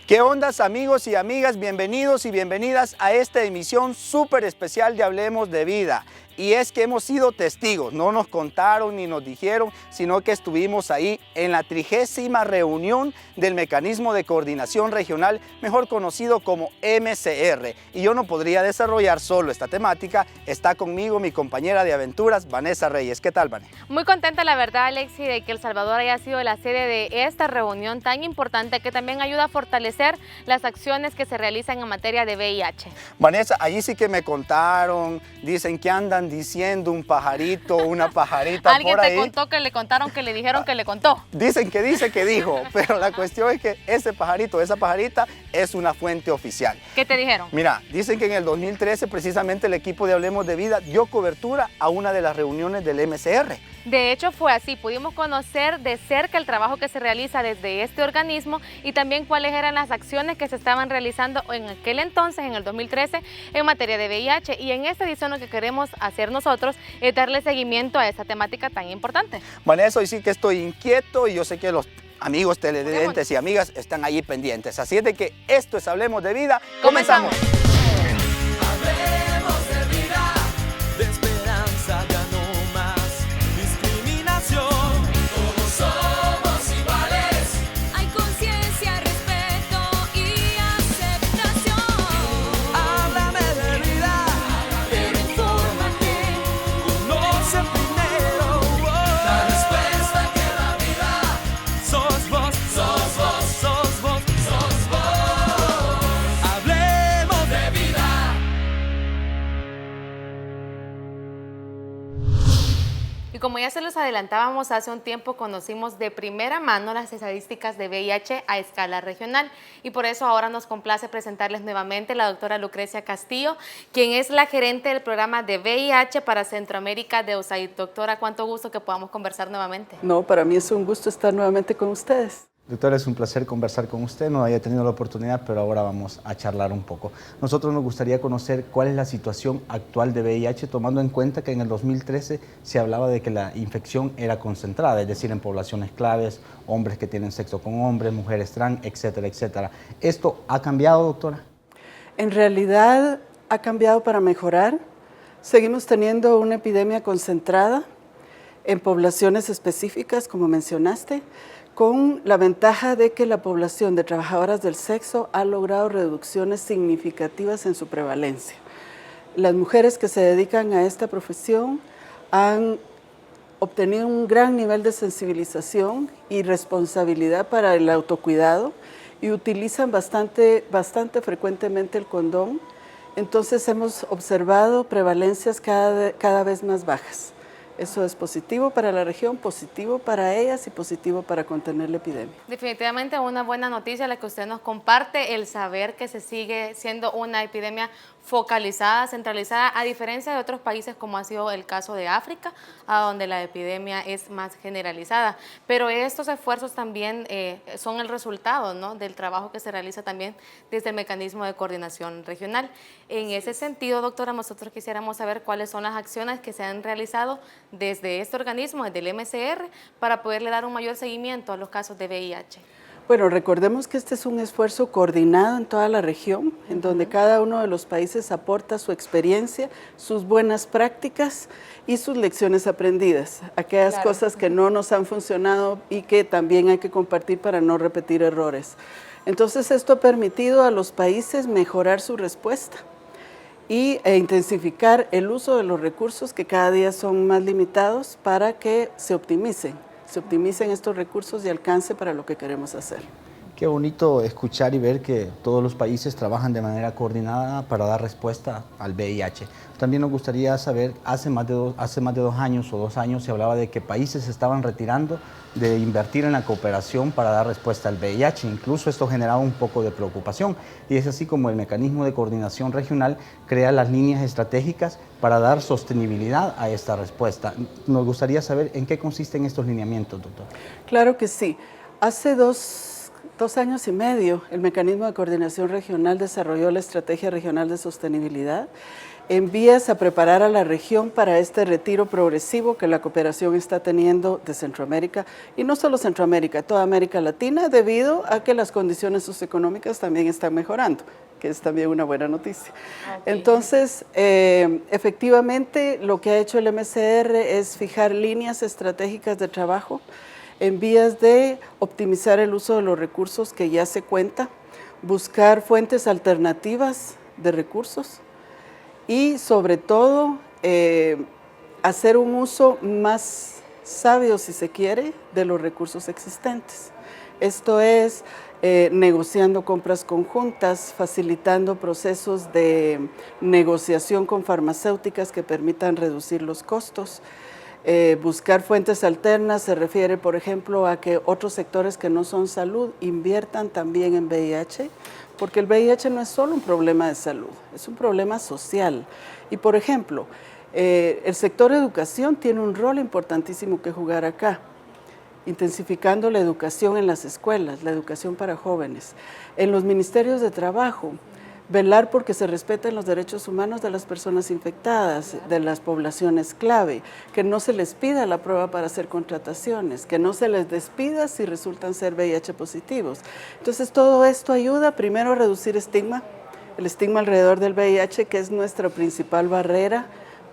¿Qué ondas, amigos y amigas? Bienvenidos y bienvenidas a esta emisión súper especial de Hablemos de Vida. Y es que hemos sido testigos, no nos contaron ni nos dijeron, sino que estuvimos ahí en la 30ª reunión del Mecanismo de Coordinación Regional, mejor conocido como MCR. Y yo no podría desarrollar solo esta temática, está conmigo mi compañera de aventuras, Vanessa Reyes. ¿Qué tal, Vanessa? Muy contenta, la verdad, Alexi, de que El Salvador haya sido la sede de esta reunión tan importante que también ayuda a fortalecer las acciones que se realizan en materia de VIH. Vanessa, allí sí que me contaron, dicen que andan diciendo un pajarito, una pajarita ¿Alguien por ahí. te contó que le contaron, que le dijeron que le contó? Dicen que dice que dijo, pero la cuestión es que ese pajarito, esa pajarita es una fuente oficial. ¿Qué te dijeron? Mira, dicen que en el 2013 precisamente el equipo de Hablemos de Vida dio cobertura a una de las reuniones del MCR. De hecho fue así, pudimos conocer de cerca el trabajo que se realiza desde este organismo y también cuáles eran las acciones que se estaban realizando en aquel entonces, en el 2013, en materia de VIH. Y en esta edición lo que queremos hacer nosotros es darle seguimiento a esta temática tan importante. Vanessa, hoy sí que estoy inquieto y yo sé que los amigos televidentes y amigas están allí pendientes. Así es de que esto es Hablemos de Vida. ¡Comenzamos! Y como ya se los adelantábamos hace un tiempo, conocimos de primera mano las estadísticas de VIH a escala regional y por eso ahora nos complace presentarles nuevamente a la doctora Lucrecia Castillo, quien es la gerente del programa de VIH para Centroamérica de USAID. Doctora, cuánto gusto que podamos conversar nuevamente. No, para mí es un gusto estar nuevamente con ustedes. Doctora, es un placer conversar con usted, no había tenido la oportunidad, pero ahora vamos a charlar un poco. Nosotros nos gustaría conocer cuál es la situación actual de VIH, tomando en cuenta que en el 2013 se hablaba de que la infección era concentrada, es decir, en poblaciones claves, hombres que tienen sexo con hombres, mujeres trans, etcétera, etcétera. ¿Esto ha cambiado, doctora? En realidad ha cambiado para mejorar. Seguimos teniendo una epidemia concentrada en poblaciones específicas, como mencionaste, con la ventaja de que la población de trabajadoras del sexo ha logrado reducciones significativas en su prevalencia. Las mujeres que se dedican a esta profesión han obtenido un gran nivel de sensibilización y responsabilidad para el autocuidado y utilizan bastante frecuentemente el condón. Entonces hemos observado prevalencias cada vez más bajas. Eso es positivo para la región, positivo para ellas y positivo para contener la epidemia. Definitivamente una buena noticia la que usted nos comparte, el saber que se sigue siendo una epidemia focalizada, centralizada, a diferencia de otros países como ha sido el caso de África, a donde la epidemia es más generalizada. Pero estos esfuerzos también son el resultado, ¿no?, del trabajo que se realiza también desde el Mecanismo de Coordinación Regional. En ese sentido, doctora, nosotros quisiéramos saber cuáles son las acciones que se han realizado desde este organismo, desde el MCR, para poderle dar un mayor seguimiento a los casos de VIH. Bueno, recordemos que este es un esfuerzo coordinado en toda la región, en donde cada uno de los países aporta su experiencia, sus buenas prácticas y sus lecciones aprendidas, aquellas cosas que no nos han funcionado y que también hay que compartir para no repetir errores. Entonces, esto ha permitido a los países mejorar su respuesta e intensificar el uso de los recursos que cada día son más limitados para que se optimicen estos recursos y alcance para lo que queremos hacer. Qué bonito escuchar y ver que todos los países trabajan de manera coordinada para dar respuesta al VIH. También nos gustaría saber, hace más de 2 años o 2 años se hablaba de que países se estaban retirando de invertir en la cooperación para dar respuesta al VIH. Incluso esto generaba un poco de preocupación y es así como el Mecanismo de Coordinación Regional crea las líneas estratégicas para dar sostenibilidad a esta respuesta. Nos gustaría saber en qué consisten estos lineamientos, doctor. Claro que sí. Hace 2 años y medio, el Mecanismo de Coordinación Regional desarrolló la Estrategia Regional de Sostenibilidad en vías a preparar a la región para este retiro progresivo que la cooperación está teniendo de Centroamérica, y no solo Centroamérica, toda América Latina, debido a que las condiciones socioeconómicas también están mejorando, que es también una buena noticia. Okay. Entonces, efectivamente, lo que ha hecho el MCR es fijar líneas estratégicas de trabajo en vías de optimizar el uso de los recursos que ya se cuenta, buscar fuentes alternativas de recursos y sobre todo hacer un uso más sabio, si se quiere, de los recursos existentes. Esto es negociando compras conjuntas, facilitando procesos de negociación con farmacéuticas que permitan reducir los costos. Buscar fuentes alternas se refiere, por ejemplo, a que otros sectores que no son salud inviertan también en VIH, porque el VIH no es solo un problema de salud, es un problema social. Y, por ejemplo, el sector educación tiene un rol importantísimo que jugar acá, intensificando la educación en las escuelas, la educación para jóvenes. En los ministerios de trabajo, velar porque se respeten los derechos humanos de las personas infectadas, de las poblaciones clave, que no se les pida la prueba para hacer contrataciones, que no se les despida si resultan ser VIH positivos. Entonces, todo esto ayuda primero a reducir estigma, el estigma alrededor del VIH, que es nuestra principal barrera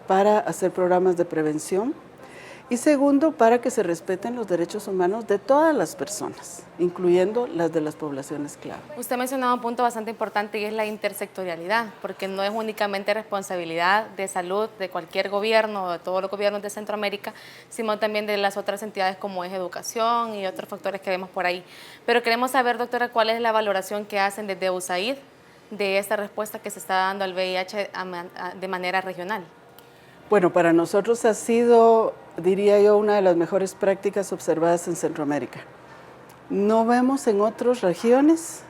para hacer programas de prevención. Y segundo, para que se respeten los derechos humanos de todas las personas, incluyendo las de las poblaciones clave. Usted mencionaba un punto bastante importante y es la intersectorialidad, porque no es únicamente responsabilidad de salud de cualquier gobierno, de todos los gobiernos de Centroamérica, sino también de las otras entidades como es educación y otros factores que vemos por ahí. Pero queremos saber, doctora, cuál es la valoración que hacen desde USAID de esta respuesta que se está dando al VIH de manera regional. Bueno, para nosotros ha sido, diría yo, una de las mejores prácticas observadas en Centroamérica. No vemos en otras regiones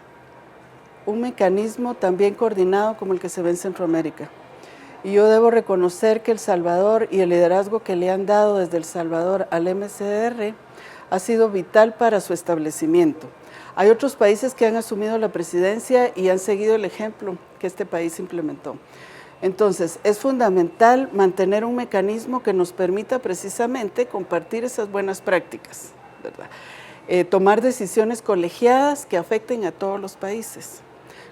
un mecanismo tan bien coordinado como el que se ve en Centroamérica. Y yo debo reconocer que El Salvador y el liderazgo que le han dado desde El Salvador al MCR ha sido vital para su establecimiento. Hay otros países que han asumido la presidencia y han seguido el ejemplo que este país implementó. Entonces, es fundamental mantener un mecanismo que nos permita precisamente compartir esas buenas prácticas, ¿verdad? Tomar decisiones colegiadas que afecten a todos los países,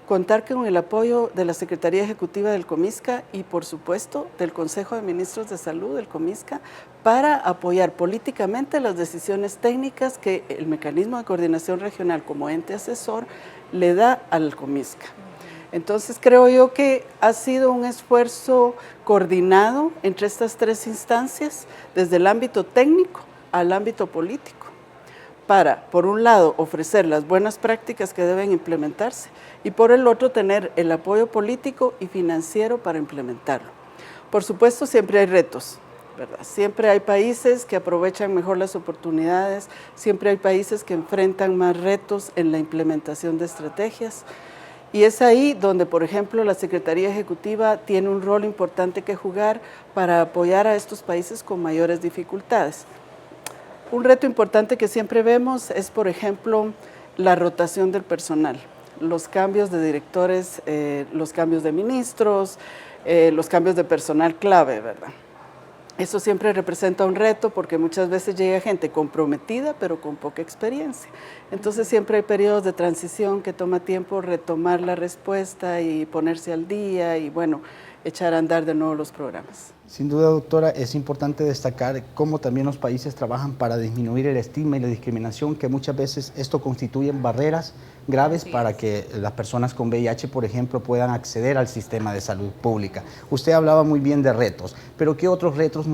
contar con el apoyo de la Secretaría Ejecutiva del Comisca y, por supuesto, del Consejo de Ministros de Salud del Comisca para apoyar políticamente las decisiones técnicas que el Mecanismo de Coordinación Regional como ente asesor le da al Comisca. Entonces, creo yo que ha sido un esfuerzo coordinado entre estas tres instancias, desde el ámbito técnico al ámbito político, para, por un lado, ofrecer las buenas prácticas que deben implementarse y por el otro, tener el apoyo político y financiero para implementarlo. Por supuesto, siempre hay retos, ¿verdad? Siempre hay países que aprovechan mejor las oportunidades, siempre hay países que enfrentan más retos en la implementación de estrategias. Y es ahí donde, por ejemplo, la Secretaría Ejecutiva tiene un rol importante que jugar para apoyar a estos países con mayores dificultades. Un reto importante que siempre vemos es, por ejemplo, la rotación del personal, los cambios de directores, los cambios de ministros, los cambios de personal clave, ¿verdad? Eso siempre representa un reto porque muchas veces llega gente comprometida pero con poca experiencia. Entonces siempre hay periodos de transición que toma tiempo retomar la respuesta y ponerse al día y bueno, echar a andar de nuevo los programas. Sin duda, doctora, es importante destacar cómo también los países trabajan para disminuir el estigma y la discriminación, que muchas veces esto constituyen barreras graves para que las personas con VIH, por ejemplo, puedan acceder al sistema de salud pública. Usted hablaba muy bien de retos, pero ¿qué otros retos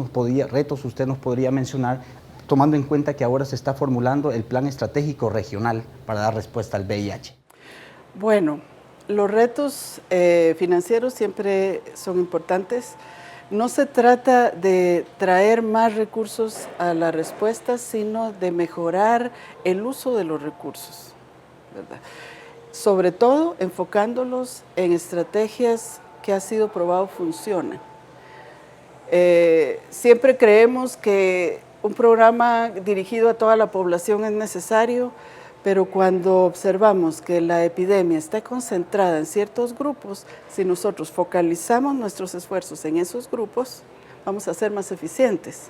usted nos podría mencionar, tomando en cuenta que ahora se está formulando el Plan Estratégico Regional para dar respuesta al VIH? Bueno, los retos financieros siempre son importantes. No se trata de traer más recursos a la respuesta, sino de mejorar el uso de los recursos, ¿verdad? Sobre todo enfocándolos en estrategias que ha sido probado funcionan. Siempre creemos que un programa dirigido a toda la población es necesario, pero cuando observamos que la epidemia está concentrada en ciertos grupos, si nosotros focalizamos nuestros esfuerzos en esos grupos, vamos a ser más eficientes.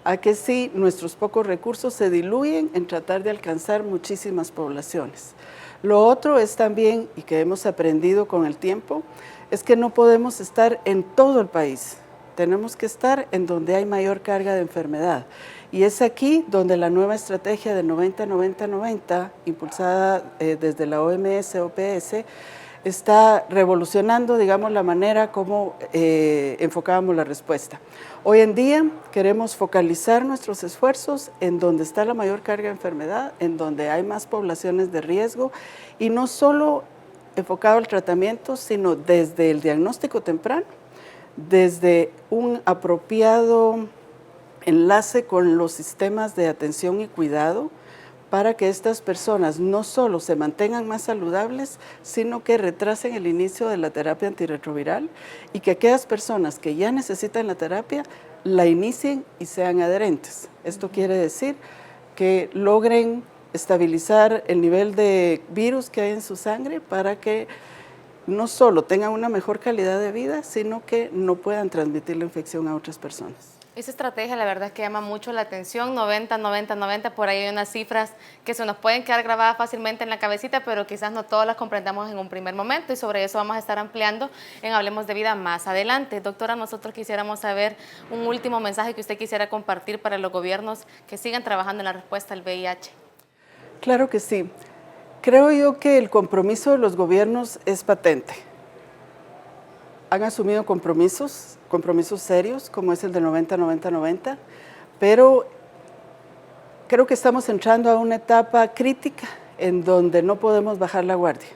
A que si nuestros pocos recursos se diluyen en tratar de alcanzar muchísimas poblaciones. Lo otro es también, y que hemos aprendido con el tiempo, es que no podemos estar en todo el país. Tenemos que estar en donde hay mayor carga de enfermedad. Y es aquí donde la nueva estrategia de 90-90-90, impulsada desde la OMS-OPS, está revolucionando, digamos, la manera como enfocábamos la respuesta. Hoy en día queremos focalizar nuestros esfuerzos en donde está la mayor carga de enfermedad, en donde hay más poblaciones de riesgo, y no solo enfocado al tratamiento, sino desde el diagnóstico temprano, desde un apropiado enlace con los sistemas de atención y cuidado, para que estas personas no solo se mantengan más saludables, sino que retrasen el inicio de la terapia antirretroviral y que aquellas personas que ya necesitan la terapia la inicien y sean adherentes. Esto quiere decir que logren estabilizar el nivel de virus que hay en su sangre para que no solo tengan una mejor calidad de vida, sino que no puedan transmitir la infección a otras personas. Esa estrategia la verdad es que llama mucho la atención, 90-90-90, por ahí hay unas cifras que se nos pueden quedar grabadas fácilmente en la cabecita, pero quizás no todas las comprendamos en un primer momento, y sobre eso vamos a estar ampliando en Hablemos de Vida más adelante. Doctora, nosotros quisiéramos saber un último mensaje que usted quisiera compartir para los gobiernos que sigan trabajando en la respuesta al VIH. Claro que sí. Creo yo que el compromiso de los gobiernos es patente. Han asumido compromisos serios, como es el de 90-90-90, pero creo que estamos entrando a una etapa crítica en donde no podemos bajar la guardia.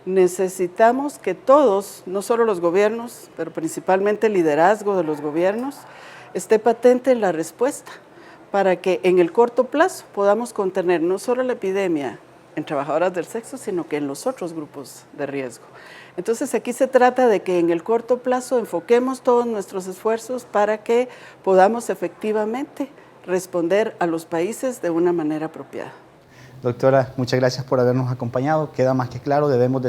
Necesitamos que todos, no solo los gobiernos, pero principalmente el liderazgo de los gobiernos, esté patente en la respuesta para que en el corto plazo podamos contener no solo la epidemia en trabajadoras del sexo, sino que en los otros grupos de riesgo. Entonces aquí se trata de que en el corto plazo enfoquemos todos nuestros esfuerzos para que podamos efectivamente responder a los países de una manera apropiada. Doctora, muchas gracias por habernos acompañado. Queda más que claro, debemos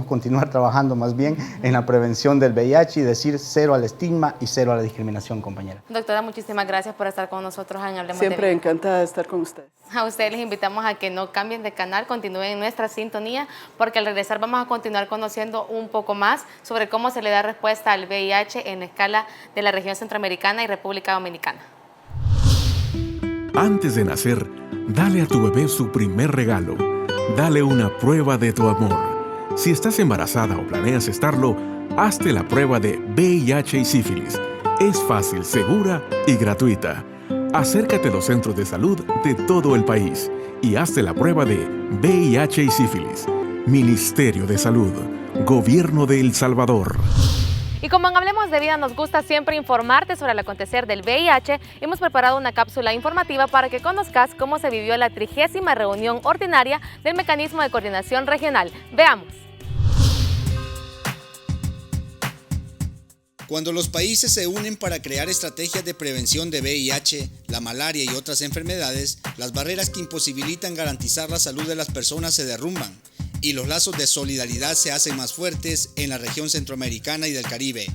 continuar trabajando más bien en la prevención del VIH y decir cero al estigma y cero a la discriminación, compañera. Doctora, muchísimas gracias por estar con nosotros en Hablemos de Vida. Siempre encantada de estar con ustedes. A ustedes les invitamos a que no cambien de canal, continúen en nuestra sintonía, porque al regresar vamos a continuar conociendo un poco más sobre cómo se le da respuesta al VIH en la escala de la región centroamericana y República Dominicana. Antes de nacer, dale a tu bebé su primer regalo. Dale una prueba de tu amor. Si estás embarazada o planeas estarlo, hazte la prueba de VIH y sífilis. Es fácil, segura y gratuita. Acércate a los centros de salud de todo el país y hazte la prueba de VIH y sífilis. Ministerio de Salud, Gobierno de El Salvador. Y como en Hablemos de Vida nos gusta siempre informarte sobre el acontecer del VIH, hemos preparado una cápsula informativa para que conozcas cómo se vivió la 30ª reunión ordinaria del Mecanismo de Coordinación Regional. Veamos. Cuando los países se unen para crear estrategias de prevención de VIH, la malaria y otras enfermedades, las barreras que imposibilitan garantizar la salud de las personas se derrumban y los lazos de solidaridad se hacen más fuertes en la región centroamericana y del Caribe.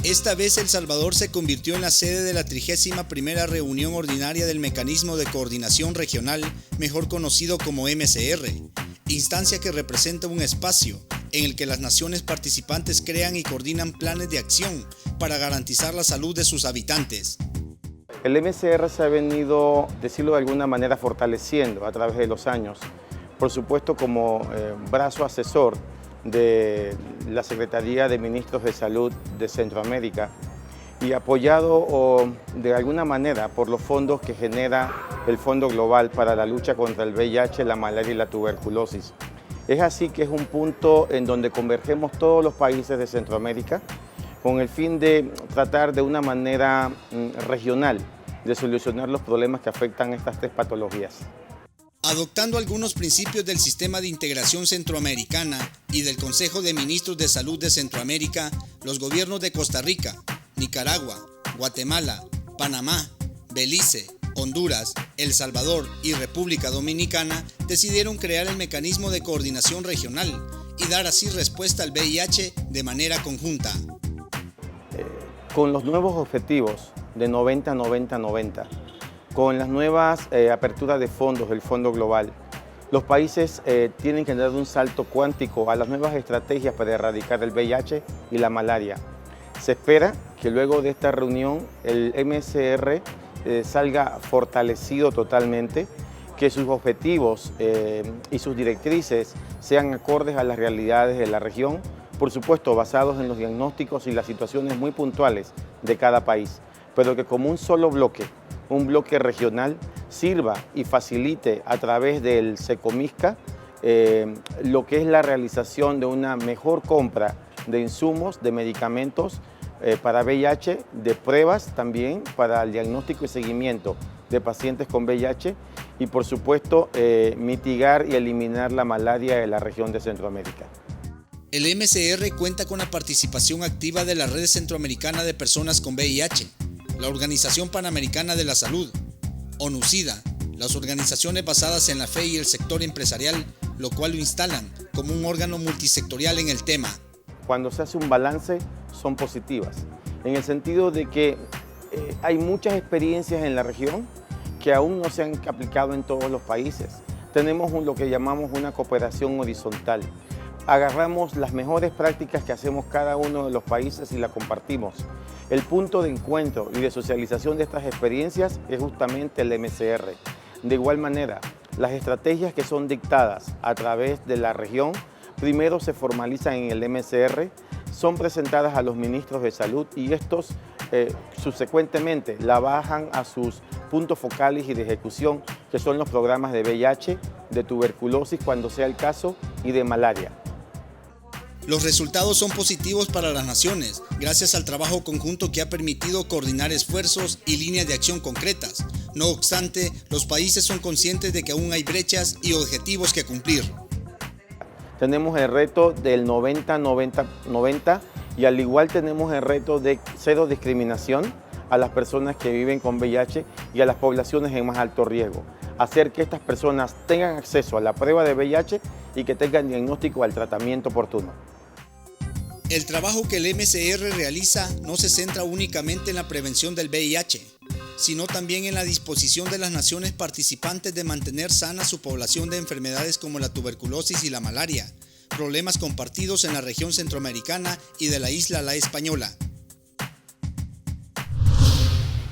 Esta vez El Salvador se convirtió en la sede de la 31ª reunión ordinaria del Mecanismo de Coordinación Regional, mejor conocido como MCR, instancia que representa un espacio en el que las naciones participantes crean y coordinan planes de acción para garantizar la salud de sus habitantes. El MCR se ha venido, decirlo de alguna manera, fortaleciendo a través de los años. Por supuesto, como brazo asesor de la Secretaría de Ministros de Salud de Centroamérica y apoyado de alguna manera por los fondos que genera el Fondo Global para la lucha contra el VIH, la malaria y la tuberculosis. Es así que es un punto en donde convergemos todos los países de Centroamérica con el fin de tratar de una manera regional de solucionar los problemas que afectan estas tres patologías. Adoptando algunos principios del Sistema de Integración Centroamericana y del Consejo de Ministros de Salud de Centroamérica, los gobiernos de Costa Rica, Nicaragua, Guatemala, Panamá, Belice, Honduras, El Salvador y República Dominicana decidieron crear el mecanismo de coordinación regional y dar así respuesta al VIH de manera conjunta. Con los nuevos objetivos de 90-90-90, con las nuevas aperturas de fondos del Fondo Global, los países tienen que dar un salto cuántico a las nuevas estrategias para erradicar el VIH y la malaria. Se espera que luego de esta reunión el MSR salga fortalecido totalmente, que sus objetivos y sus directrices sean acordes a las realidades de la región, por supuesto basados en los diagnósticos y las situaciones muy puntuales de cada país, pero que como un solo bloque, un bloque regional, sirva y facilite a través del SECOMISCA lo que es la realización de una mejor compra de insumos, de medicamentos para VIH, de pruebas también para el diagnóstico y seguimiento de pacientes con VIH y por supuesto mitigar y eliminar la malaria de la región de Centroamérica. El MSR cuenta con la participación activa de la Red Centroamericana de Personas con VIH, la Organización Panamericana de la Salud, ONU-SIDA, las organizaciones basadas en la fe y el sector empresarial, lo cual lo instalan como un órgano multisectorial en el tema. Cuando se hace un balance son positivas, en el sentido de que hay muchas experiencias en la región que aún no se han aplicado en todos los países. Tenemos lo que llamamos una cooperación horizontal. Agarramos las mejores prácticas que hacemos cada uno de los países y la compartimos. El punto de encuentro y de socialización de estas experiencias es justamente el MSR. De igual manera, las estrategias que son dictadas a través de la región, primero se formalizan en el MSR, son presentadas a los ministros de salud y estos subsecuentemente la bajan a sus puntos focales y de ejecución, que son los programas de VIH, de tuberculosis cuando sea el caso y de malaria. Los resultados son positivos para las naciones, gracias al trabajo conjunto que ha permitido coordinar esfuerzos y líneas de acción concretas. No obstante, los países son conscientes de que aún hay brechas y objetivos que cumplir. Tenemos el reto del 90-90-90 y al igual tenemos el reto de cero discriminación a las personas que viven con VIH y a las poblaciones en más alto riesgo. Hacer que estas personas tengan acceso a la prueba de VIH y que tengan diagnóstico al tratamiento oportuno. El trabajo que el MSR realiza no se centra únicamente en la prevención del VIH, sino también en la disposición de las naciones participantes de mantener sana su población de enfermedades como la tuberculosis y la malaria, problemas compartidos en la región centroamericana y de la isla La Española.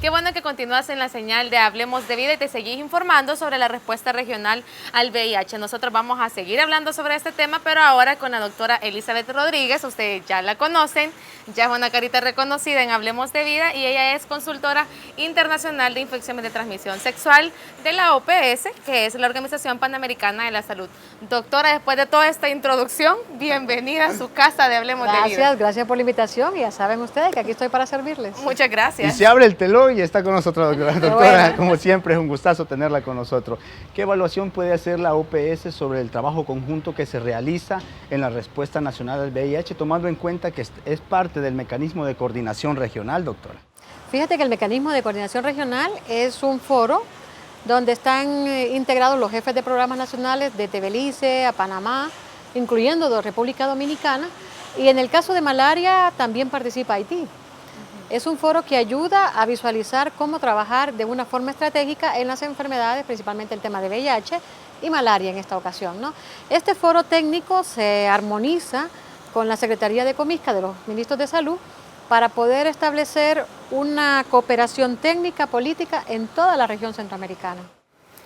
Qué bueno que continúas en la señal de Hablemos de Vida y te seguís informando sobre la respuesta regional al VIH. Nosotros vamos a seguir hablando sobre este tema, pero ahora con la doctora Elizabeth Rodríguez. Ustedes ya la conocen, ya es una carita reconocida en Hablemos de Vida y ella es consultora internacional de infecciones de transmisión sexual de la OPS, que es la Organización Panamericana de la Salud. Doctora, después de toda esta introducción, bienvenida a su casa de Hablemos de Vida. Gracias por la invitación y ya saben ustedes que aquí estoy para servirles. Muchas gracias. Y se abre el telón y está con nosotros, doctora. Como siempre, es un gustazo tenerla con nosotros. ¿Qué evaluación puede hacer la OPS sobre el trabajo conjunto que se realiza en la respuesta nacional al VIH, tomando en cuenta que es parte del mecanismo de coordinación regional, doctora? Fíjate que el mecanismo de coordinación regional es un foro donde están integrados los jefes de programas nacionales de Belice a Panamá, incluyendo de República Dominicana, y en el caso de malaria también participa Haití. Es un foro que ayuda a visualizar cómo trabajar de una forma estratégica en las enfermedades, principalmente el tema de VIH y malaria en esta ocasión, ¿no? Este foro técnico se armoniza con la Secretaría de Comisca de los Ministros de Salud para poder establecer una cooperación técnica política en toda la región centroamericana.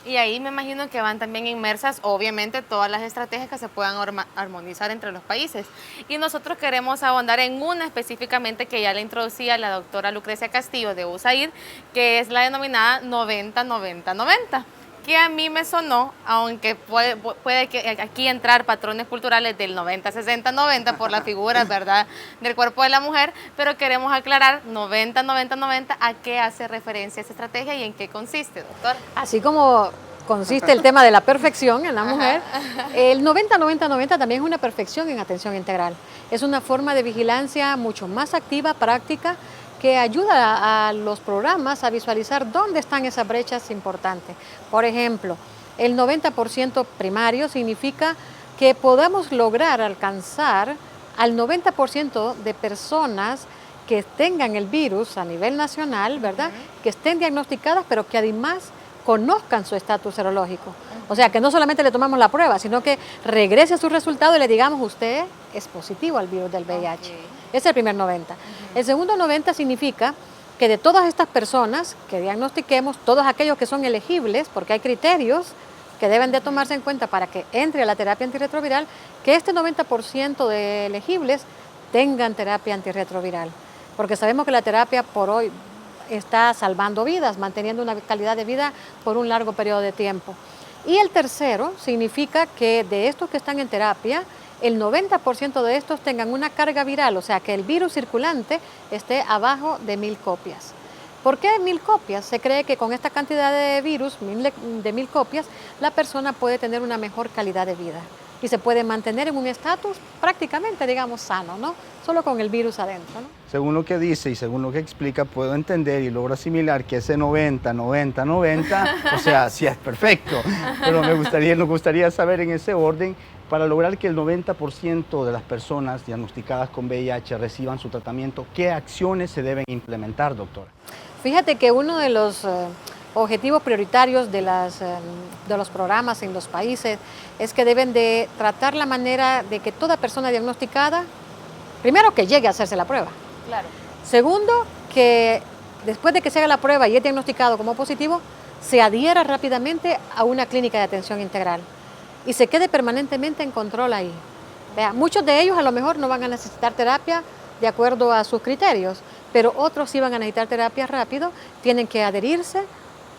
Y ahí me imagino que van también inmersas, obviamente, todas las estrategias que se puedan armonizar entre los países. Y nosotros queremos ahondar en una específicamente que ya la introducía la doctora Lucrecia Castillo de USAID, que es la denominada 90-90-90, que a mí me sonó, aunque puede que aquí entrar patrones culturales del 90-60-90 por la figura, ¿verdad?, del cuerpo de la mujer, pero queremos aclarar 90-90-90 a qué hace referencia esa estrategia y en qué consiste, doctora. Así como consiste el tema de la perfección en la mujer, el 90-90-90 también es una perfección en atención integral. Es una forma de vigilancia mucho más activa, práctica, que ayuda a los programas a visualizar dónde están esas brechas importantes. Por ejemplo, el 90% primario significa que podamos lograr alcanzar al 90% de personas que tengan el virus a nivel nacional, ¿verdad? Que estén diagnosticadas, pero que además conozcan su estatus serológico. O sea, que no solamente le tomamos la prueba, sino que regrese a su resultado y le digamos, usted es positivo al virus del VIH. Ese es el primer 90. El segundo 90 significa que de todas estas personas que diagnostiquemos, todos aquellos que son elegibles, porque hay criterios que deben de tomarse en cuenta para que entre a la terapia antirretroviral, que este 90% de elegibles tengan terapia antirretroviral. Porque sabemos que la terapia por hoy está salvando vidas, manteniendo una calidad de vida por un largo periodo de tiempo. Y el tercero significa que de estos que están en terapia, el 90% de estos tengan una carga viral, o sea, que el virus circulante esté abajo de 1000 copias. ¿Por qué 1000 copias? Se cree que con esta cantidad de virus, de 1000 copias, la persona puede tener una mejor calidad de vida y se puede mantener en un estatus prácticamente, digamos, sano, ¿no? Solo con el virus adentro, ¿no? Según lo que dice y según lo que explica, puedo entender y logro asimilar que ese 90, 90, 90, o sea, sí es perfecto, pero nos gustaría saber en ese orden, para lograr que el 90% de las personas diagnosticadas con VIH reciban su tratamiento, ¿qué acciones se deben implementar, doctora? Fíjate que uno de los objetivos prioritarios de los programas en los países es que deben de tratar la manera de que toda persona diagnosticada, primero que llegue a hacerse la prueba. Claro. Segundo, que después de que se haga la prueba y es diagnosticado como positivo, se adhiera rápidamente a una clínica de atención integral y se quede permanentemente en control ahí. Vea, muchos de ellos a lo mejor no van a necesitar terapia de acuerdo a sus criterios, pero otros sí van a necesitar terapia rápido, tienen que adherirse,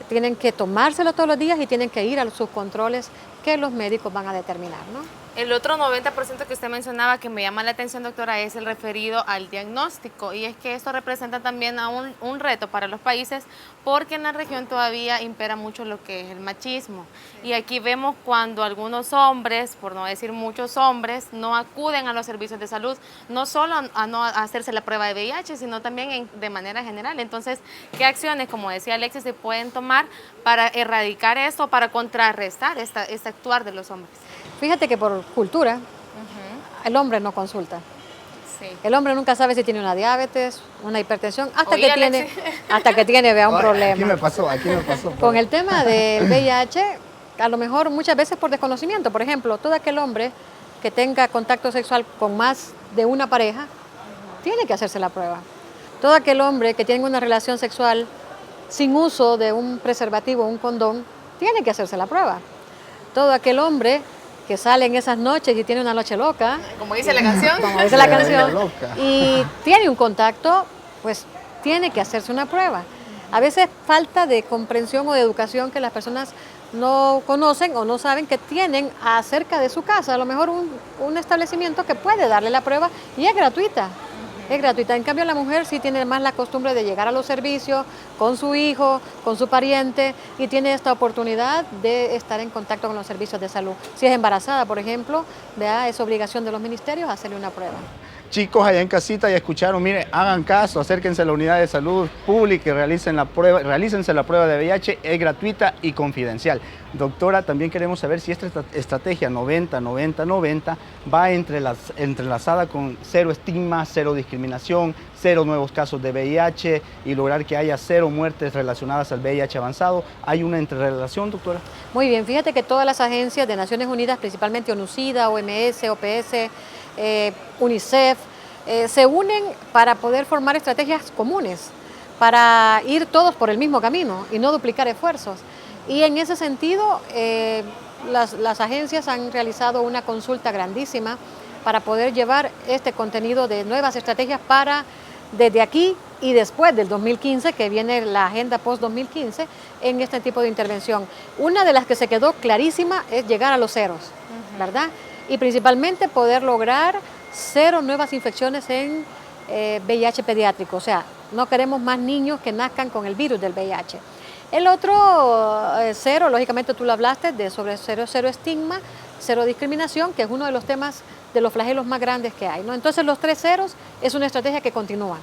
tienen que tomárselo todos los días y tienen que ir a sus controles que los médicos van a determinar, ¿no? El otro 90% que usted mencionaba que me llama la atención, doctora, es el referido al diagnóstico, y es que esto representa también a un reto para los países porque en la región todavía impera mucho lo que es el machismo. Y aquí vemos cuando algunos hombres, por no decir muchos hombres, no acuden a los servicios de salud, no solo a no hacerse la prueba de VIH, sino también de manera general. Entonces, ¿qué acciones, como decía Alexis, se pueden tomar para erradicar esto, para contrarrestar este actuar de los hombres? Fíjate que por cultura, el hombre no consulta. Sí. El hombre nunca sabe si tiene una diabetes, una hipertensión, hasta Oye, que tiene, vea, un problema. Aquí me pasó. Con el tema del VIH, a lo mejor muchas veces por desconocimiento. Por ejemplo, todo aquel hombre que tenga contacto sexual con más de una pareja, tiene que hacerse la prueba. Todo aquel hombre que tiene una relación sexual sin uso de un preservativo o un condón, tiene que hacerse la prueba. Todo aquel hombre que sale en esas noches y tiene una noche loca, Como dice la canción. como dice la canción, y tiene un contacto, pues tiene que hacerse una prueba. A veces falta de comprensión o de educación que las personas no conocen o no saben que tienen acerca de su casa, a lo mejor un establecimiento que puede darle la prueba y es gratuita. Es gratuita. En cambio, la mujer sí tiene más la costumbre de llegar a los servicios con su hijo, con su pariente, y tiene esta oportunidad de estar en contacto con los servicios de salud. Si es embarazada, por ejemplo, vea, es obligación de los ministerios hacerle una prueba. Chicos allá en casita ya escucharon, mire, hagan caso, acérquense a la unidad de salud pública y realícense la prueba de VIH, es gratuita y confidencial. Doctora, también queremos saber si esta estrategia 90-90-90 va entrelazada con cero estigma, cero discriminación, cero nuevos casos de VIH y lograr que haya cero muertes relacionadas al VIH avanzado. ¿Hay una entrerelación, doctora? Muy bien, fíjate que todas las agencias de Naciones Unidas, principalmente ONUCIDA, OMS, OPS, UNICEF, se unen para poder formar estrategias comunes, para ir todos por el mismo camino y no duplicar esfuerzos. Y en ese sentido, las agencias han realizado una consulta grandísima para poder llevar este contenido de nuevas estrategias para desde aquí y después del 2015, que viene la agenda post-2015, en este tipo de intervención. Una de las que se quedó clarísima es llegar a los ceros, ¿verdad? Y principalmente poder lograr cero nuevas infecciones en VIH pediátrico. O sea, no queremos más niños que nazcan con el virus del VIH. El otro cero, lógicamente tú lo hablaste, de sobre cero estigma, cero discriminación, que es uno de los temas de los flagelos más grandes que hay, ¿no? Entonces los 3 ceros es una estrategia que continúa.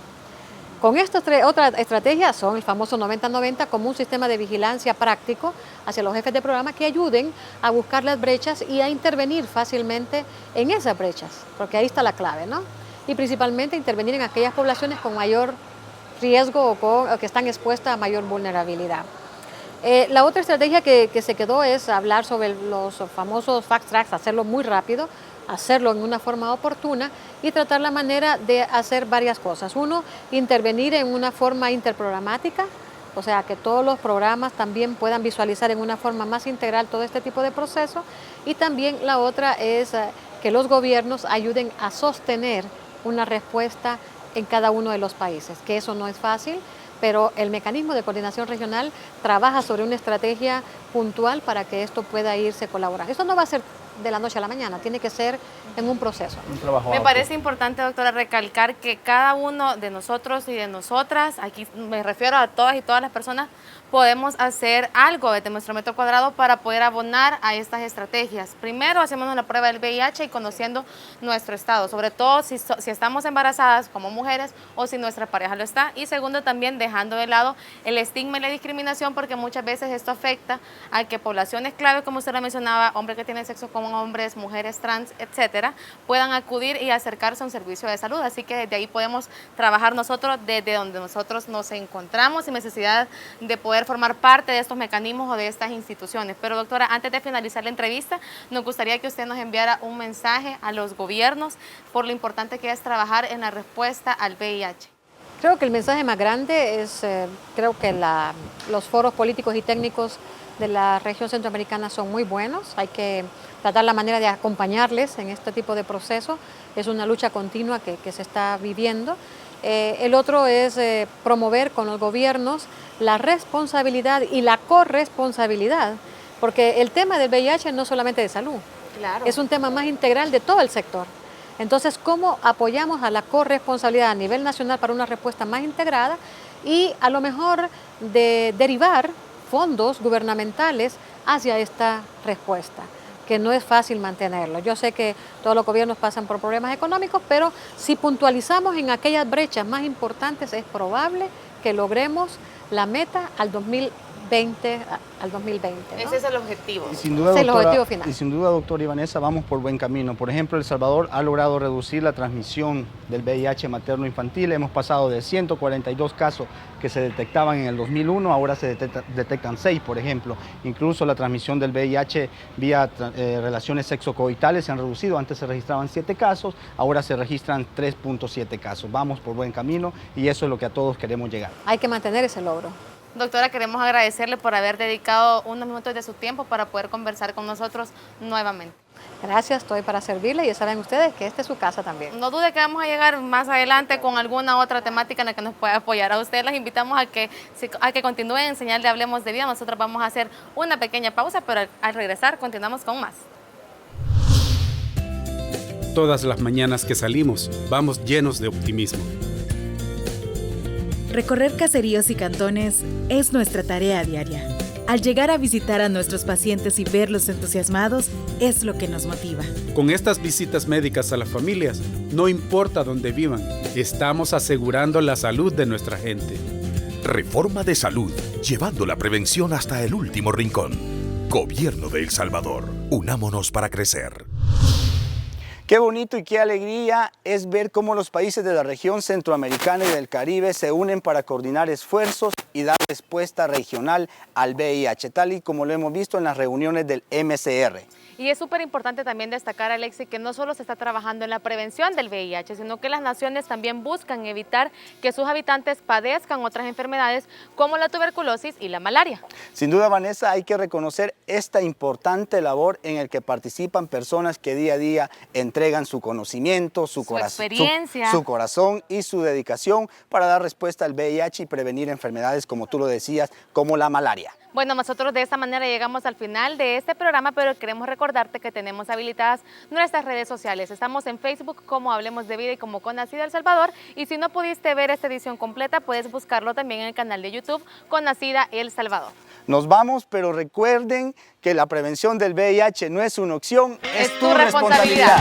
Con esta otra estrategia son el famoso 90-90 como un sistema de vigilancia práctico hacia los jefes de programa que ayuden a buscar las brechas y a intervenir fácilmente en esas brechas, porque ahí está la clave, ¿no? Y principalmente intervenir en aquellas poblaciones con mayor riesgo o que están expuestas a mayor vulnerabilidad. La otra estrategia que se quedó es hablar sobre los famosos fast tracks, hacerlo muy rápido, hacerlo en una forma oportuna y tratar la manera de hacer varias cosas. Uno, intervenir en una forma interprogramática, o sea, que todos los programas también puedan visualizar en una forma más integral todo este tipo de proceso. Y también la otra es que los gobiernos ayuden a sostener una respuesta en cada uno de los países, que eso no es fácil, pero el mecanismo de coordinación regional trabaja sobre una estrategia puntual para que esto pueda irse colaborando. Eso no va a ser de la noche a la mañana, tiene que ser en un proceso. Un trabajo Me parece importante, doctora, recalcar que cada uno de nosotros y de nosotras, aquí me refiero a todas y todas las personas, podemos hacer algo desde nuestro metro cuadrado para poder abonar a estas estrategias. Primero, hacemos la prueba del VIH y conociendo nuestro estado, sobre todo si estamos embarazadas como mujeres o si nuestra pareja lo está. Y segundo, también dejando de lado el estigma y la discriminación, porque muchas veces esto afecta a que poblaciones clave, como usted lo mencionaba, hombres que tienen sexo con hombres, mujeres trans, etcétera, puedan acudir y acercarse a un servicio de salud. Así que desde ahí podemos trabajar nosotros desde donde nosotros nos encontramos sin necesidad de poder formar parte de estos mecanismos o de estas instituciones. Pero doctora, antes de finalizar la entrevista, nos gustaría que usted nos enviara un mensaje a los gobiernos por lo importante que es trabajar en la respuesta al VIH. Creo que el mensaje más grande es, creo que los foros políticos y técnicos de la región centroamericana son muy buenos. Hay que tratar la manera de acompañarles en este tipo de proceso. Es una lucha continua que se está viviendo. El otro es promover con los gobiernos la responsabilidad y la corresponsabilidad, porque el tema del VIH no es solamente de salud, Claro. es un tema más integral de todo el sector. Entonces, ¿cómo apoyamos a la corresponsabilidad a nivel nacional para una respuesta más integrada y a lo mejor de derivar fondos gubernamentales hacia esta respuesta, que no es fácil mantenerlo? Yo sé que todos los gobiernos pasan por problemas económicos, pero si puntualizamos en aquellas brechas más importantes, es probable que logremos la meta al 2020, ¿no? Ese es el objetivo. Y sin duda, Ese es el doctora, objetivo final. y sin duda, doctora Ivanesa, vamos por buen camino. Por ejemplo, El Salvador ha logrado reducir la transmisión del VIH materno-infantil. Hemos pasado de 142 casos que se detectaban en el 2001, ahora se detectan 6, por ejemplo. Incluso la transmisión del VIH vía relaciones sexocoitales se han reducido. Antes se registraban 7 casos, ahora se registran 3.7 casos. Vamos por buen camino y eso es lo que a todos queremos llegar. Hay que mantener ese logro. Doctora, queremos agradecerle por haber dedicado unos minutos de su tiempo para poder conversar con nosotros nuevamente. Gracias, estoy para servirle y ya saben ustedes que esta es su casa también. No dude que vamos a llegar más adelante con alguna otra temática en la que nos pueda apoyar. A ustedes las invitamos a que continúen en Señal de Hablemos de Vida. Nosotros vamos a hacer una pequeña pausa, pero al regresar continuamos con más. Todas las mañanas que salimos, vamos llenos de optimismo. Recorrer caseríos y cantones es nuestra tarea diaria. Al llegar a visitar a nuestros pacientes y verlos entusiasmados es lo que nos motiva. Con estas visitas médicas a las familias, no importa dónde vivan, estamos asegurando la salud de nuestra gente. Reforma de salud, llevando la prevención hasta el último rincón. Gobierno de El Salvador, unámonos para crecer. Qué bonito y qué alegría es ver cómo los países de la región centroamericana y del Caribe se unen para coordinar esfuerzos y dar respuesta regional al VIH, tal y como lo hemos visto en las reuniones del MCR. Y es súper importante también destacar, Alexi, que no solo se está trabajando en la prevención del VIH, sino que las naciones también buscan evitar que sus habitantes padezcan otras enfermedades como la tuberculosis y la malaria. Sin duda, Vanessa, hay que reconocer esta importante labor en el que participan personas que día a día entregan su conocimiento, su experiencia, su corazón y su dedicación para dar respuesta al VIH y prevenir enfermedades, como tú lo decías, como la malaria. Bueno, nosotros de esta manera llegamos al final de este programa, pero queremos recordarte que tenemos habilitadas nuestras redes sociales. Estamos en Facebook como Hablemos de Vida y como Conacida El Salvador. Y si no pudiste ver esta edición completa, puedes buscarlo también en el canal de YouTube Conacida El Salvador. Nos vamos, pero recuerden que la prevención del VIH no es una opción, es tu responsabilidad.